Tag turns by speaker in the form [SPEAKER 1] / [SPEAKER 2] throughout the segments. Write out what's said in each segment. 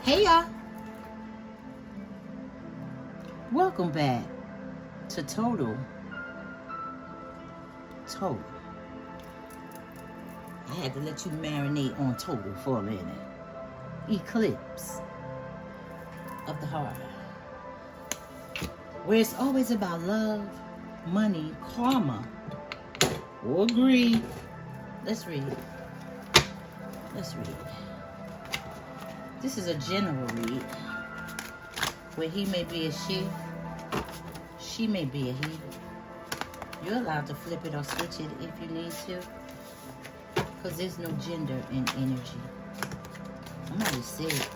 [SPEAKER 1] Hey y'all, welcome back to Total. I had to let you marinate on Total for a minute. Eclipse of the heart, where it's always about love, money, karma, or greed. Let's read. This is a general read, where he may be a she may be a he. You're allowed to flip it or switch it if you need to, because there's no gender in energy. I'm already said.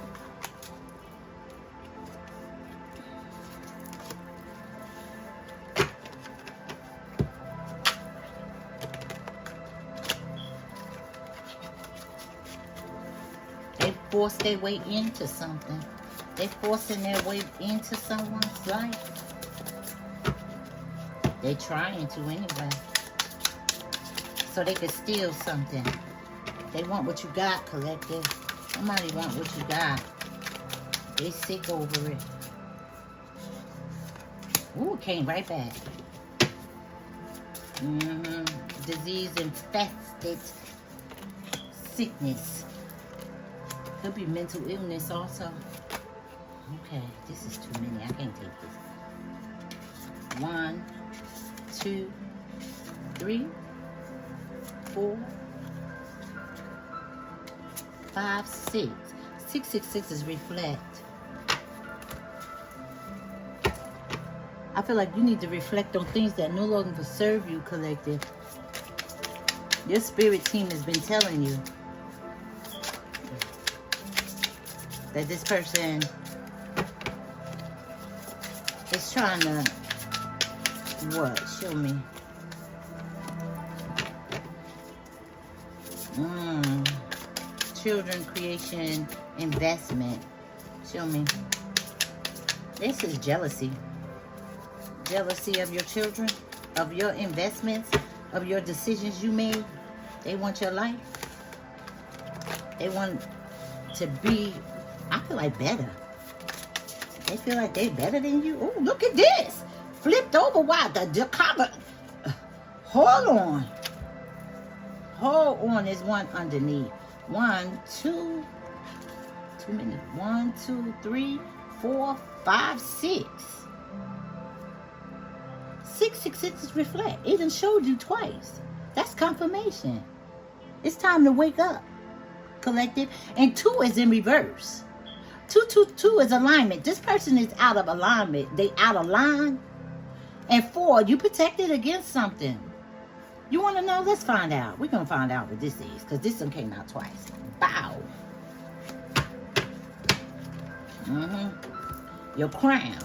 [SPEAKER 1] They force their way into something. They're forcing their way into someone's life. They're trying to anyway. So they can steal something. They want what you got, collective. Somebody want what you got. They sick over it. Ooh, it came right back. Disease infested sickness. Could be mental illness also. Okay, this is too many. I can't take this. 1, 2, 3, 4, 5, 6. 666 is reflect. I feel like you need to reflect on things that no longer serve you, collective. Your spirit team has been telling you that this person is trying to, what? Show me. Children creation investment. Show me. This is jealousy. Jealousy of your children, of your investments, of your decisions you made. They want your life. They want to be, I feel like, better. They feel like they're better than you. Oh, look at this. Flipped over. Wow, the cover. Hold on. Hold on. There's one underneath. 1, 2. Too many. 1, 2, 3, 4, 5, 6. 666 is reflect. It done showed you twice. That's confirmation. It's time to wake up, collective. And 2 is in reverse. 2, 2, 2 is alignment. This person is out of alignment. They out of line. And 4, you protected against something. You want to know? Let's find out. We're going to find out what this is, because this one came out twice. Bow. Your crown.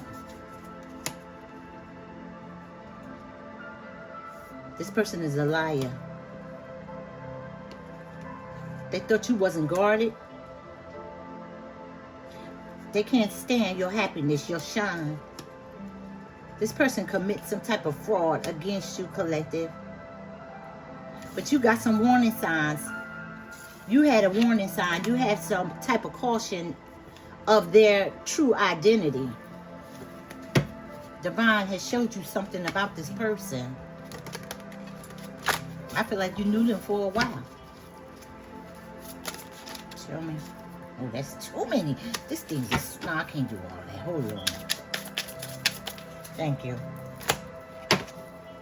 [SPEAKER 1] This person is a liar. They thought you wasn't guarded. They can't stand your happiness, your shine. This person commits some type of fraud against you, collective. But you got some warning signs. You had a warning sign. You had some type of caution of their true identity. Divine has showed you something about this person. I feel like you knew them for a while. Show me. Oh, that's too many. This thing's just, no, I can't do all that. Hold on. Thank you.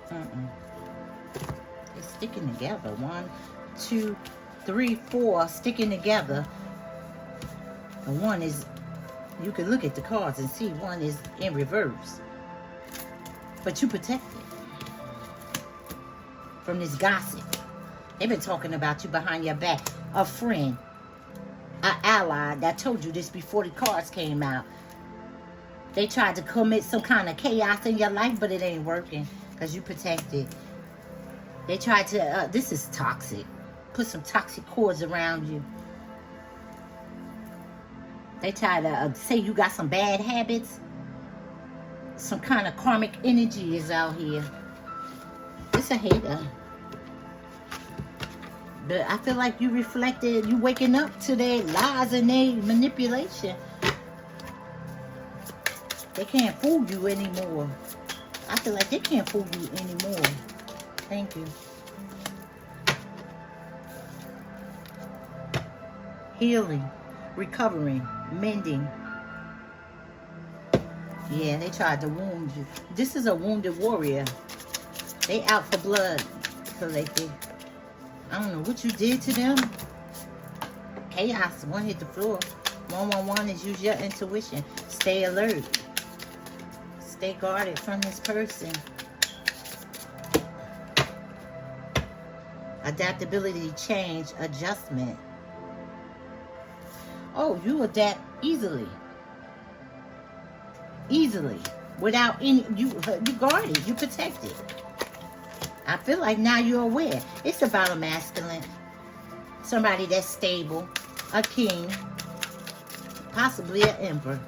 [SPEAKER 1] They're sticking together. 1, 2, 3, 4 sticking together. And 1 is, you can look at the cards and see 1 is in reverse. But you protected from this gossip. They've been talking about you behind your back. A friend, an ally that told you this before the cards came out. They tried to commit some kind of chaos in your life, but it ain't working because you protected. They tried to, this is toxic. Put some toxic cords around you. They try to say you got some bad habits. Some kind of karmic energy is out here. It's a hater. But I feel like you reflected, you waking up to their lies and their manipulation. They can't fool you anymore. I feel like they can't fool you anymore. Thank you. Healing, recovering, mending. Yeah, they tried to wound you. This is a wounded warrior. They out for blood. So they think, I don't know what you did to them. Chaos. One hit the floor. 111 is use your intuition. Stay alert. Stay guarded from this person. Adaptability, change, adjustment. Oh, you adapt easily. Easily. Without any, you guarded, you protected. I feel like now you're aware. It's about a masculine. Somebody that's stable. A king. Possibly an emperor.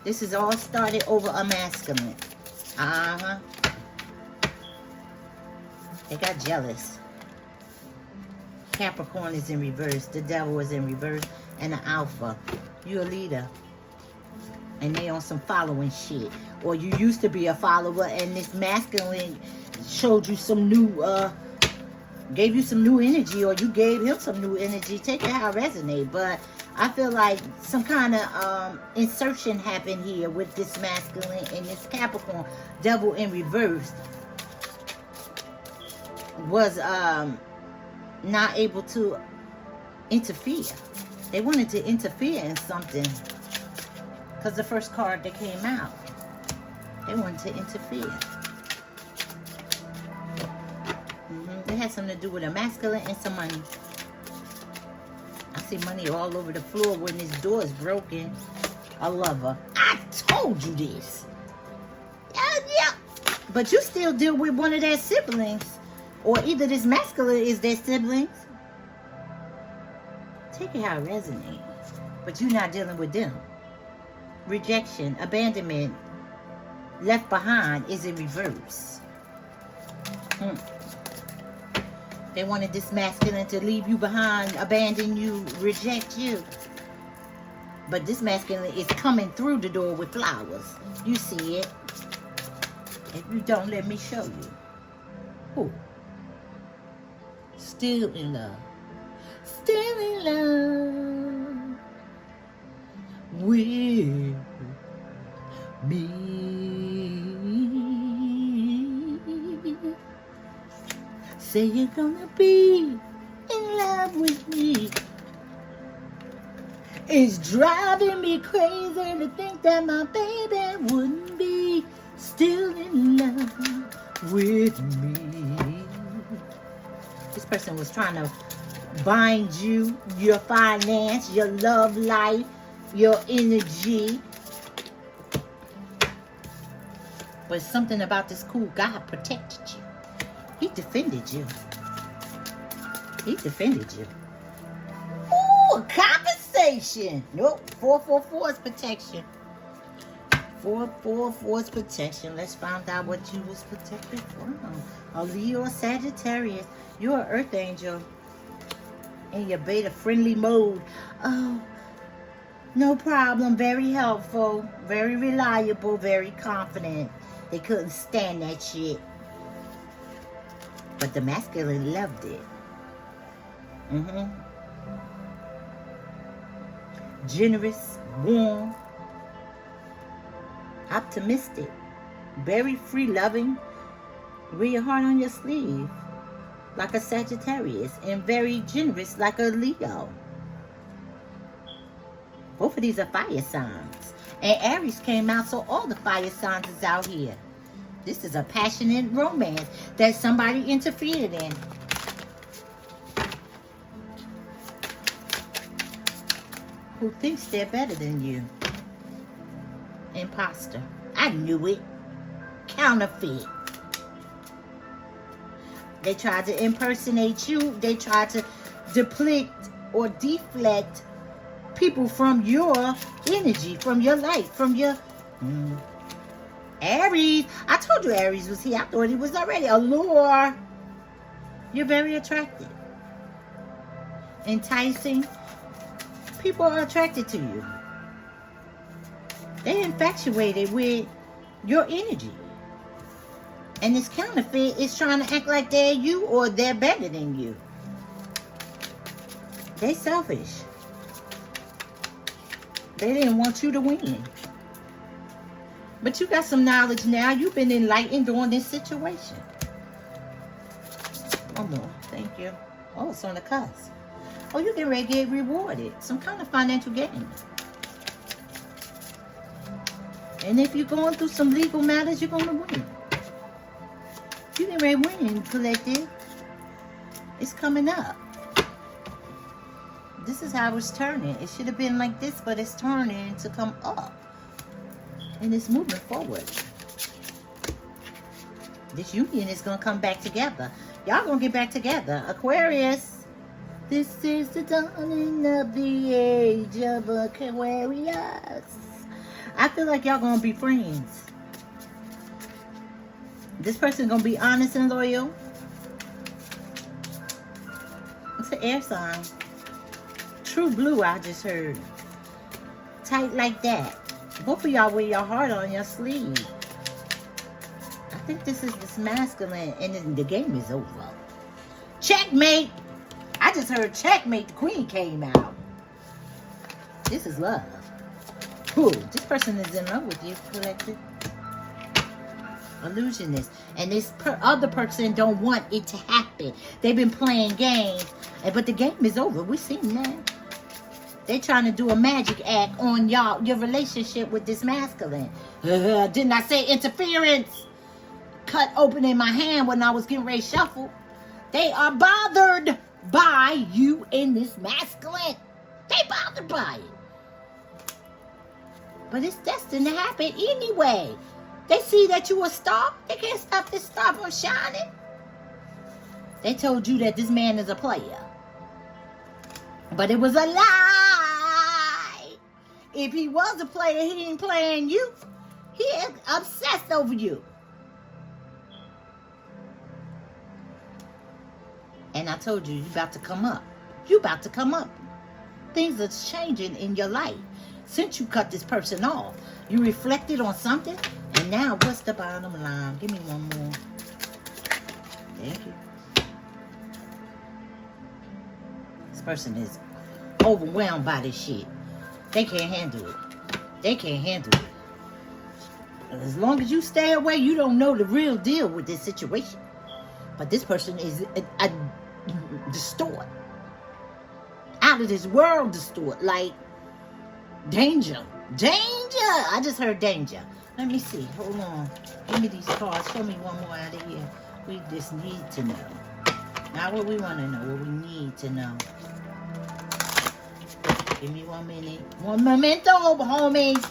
[SPEAKER 1] This is all started over a masculine. Uh-huh. They got jealous. Capricorn is in reverse. The devil is in reverse. And the alpha. You're a leader. And they on some following shit. Or you used to be a follower and this masculine showed you some new, gave you some new energy, or you gave him some new energy. Take it how it resonates. But I feel like some kind of insertion happened here with this masculine and this Capricorn. Devil in reverse was not able to interfere. They wanted to interfere in something because the first card that came out, they wanted to interfere. It had something to do with a masculine and some money. I see money all over the floor when this door is broken. A lover. I told you this. Yeah. But you still deal with one of their siblings. Or either this masculine is their siblings. Take it how it resonates. But you're not dealing with them. Rejection, abandonment, left behind is in reverse. They wanted this masculine to leave you behind, abandon you, reject you. But this masculine is coming through the door with flowers. You see it. If you don't, let me show you. Ooh. Still in love. Still in love with me. Say you're gonna be in love with me. It's driving me crazy to think that my baby wouldn't be still in love with me. This person was trying to bind you, your finance, your love life, your energy. But something about this cool God protected you. He defended you. He defended you. Ooh, a conversation. Nope. 444 is protection. 444 is protection. Let's find out what you was protected from. A Leo or Sagittarius. You're an earth angel. In your beta friendly mode. Oh, no problem. Very helpful. Very reliable. Very confident. They couldn't stand that shit. But the masculine loved it. Generous, warm, optimistic, very free loving. Wear your heart on your sleeve like a Sagittarius, and very generous like a Leo. Both of these are fire signs. And Aries came out, so all the fire signs is out here. This is a passionate romance that somebody interfered in. Who thinks they're better than you. Imposter. I knew it. Counterfeit. They tried to impersonate you. They tried to deplete or deflect people from your energy, from your life, from your... Aries. I told you Aries was here. I thought he was already. Allure. You're very attractive. Enticing. People are attracted to you. They're infatuated with your energy. And this counterfeit is trying to act like they're you or they're better than you. They selfish. They didn't want you to win. But you got some knowledge now. You've been enlightened during this situation. One more. Thank you. Oh, it's on the cusp. Oh, you get ready to get rewarded. Some kind of financial gain. And if you're going through some legal matters, you're going to win. You get ready to win, collective. It's coming up. This is how it's turning. It should have been like this, but it's turning to come up. And it's moving forward. This union is going to come back together. Y'all going to get back together. Aquarius. This is the dawning of the age of Aquarius. I feel like y'all going to be friends. This person going to be honest and loyal. It's an air sign. True blue, I just heard. Tight like that. Both of y'all wear your heart on your sleeve. I think this is this masculine, and then the game is over. Checkmate! I just heard checkmate. The queen came out. This is love. Ooh, this person is in love with you, collective. Illusionist. And this other person don't want it to happen. They've been playing games, but the game is over. We've seen that. They trying to do a magic act on y'all, your relationship with this masculine. Didn't I say interference? Cut open in my hand when I was getting ready to shuffle. They are bothered by you and this masculine. They bothered by it. But it's destined to happen anyway. They see that you a star. They can't stop this star from shining. They told you that this man is a player. But it was a lie. If he was a player, he ain't playing you. He is obsessed over you. And I told you, you about to come up. You about to come up. Things are changing in your life. Since you cut this person off, you reflected on something. And now, what's the bottom line? Give me one more. Thank you. This person is overwhelmed by this shit. They can't handle it. They can't handle it. As long as you stay away, you don't know the real deal with this situation. But this person is a distort. Out of this world distort. Like, danger. Danger! I just heard danger. Let me see. Hold on. Give me these cards. Show me one more out of here. We just need to know. Not what we want to know. What we need to know. Give me 1 minute. One memento, homies.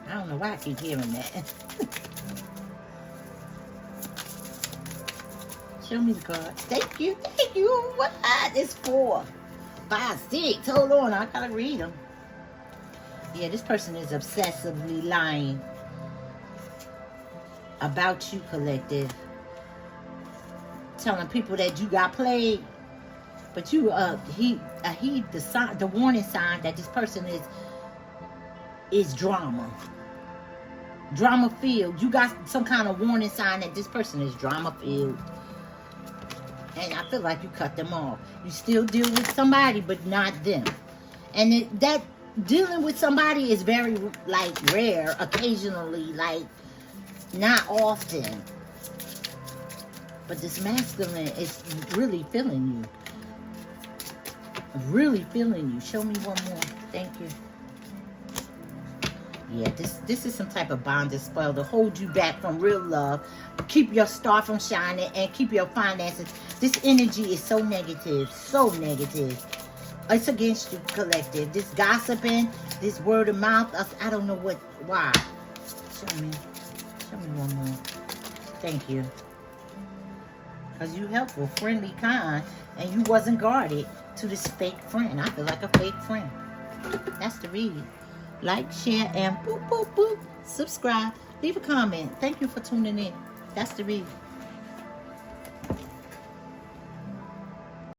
[SPEAKER 1] I don't know why I keep hearing that. Show me the cards. Thank you. Thank you. What is 4, 5, 6? Hold on. I gotta read them. Yeah, this person is obsessively lying about you, collective. Telling people that you got played. But you, the warning sign that this person is drama. Drama filled. You got some kind of warning sign that this person is drama filled. And I feel like you cut them off. You still deal with somebody, but not them. And that dealing with somebody is very, like, rare, occasionally, like, not often. But this masculine is really feeling you. Really feeling you. Show me one more. Thank you. Yeah, this is some type of bondage spell to hold you back from real love. Keep your star from shining and keep your finances. This energy is so negative. So negative. It's against you, collective. This gossiping, this word of mouth, I don't know why. Show me one more. Thank you. Because you helpful, friendly, kind, and you wasn't guarded to this fake friend. I feel like a fake friend. That's the read. Like, share, and boop, boop, boop. Subscribe. Leave a comment. Thank you for tuning in. That's the read.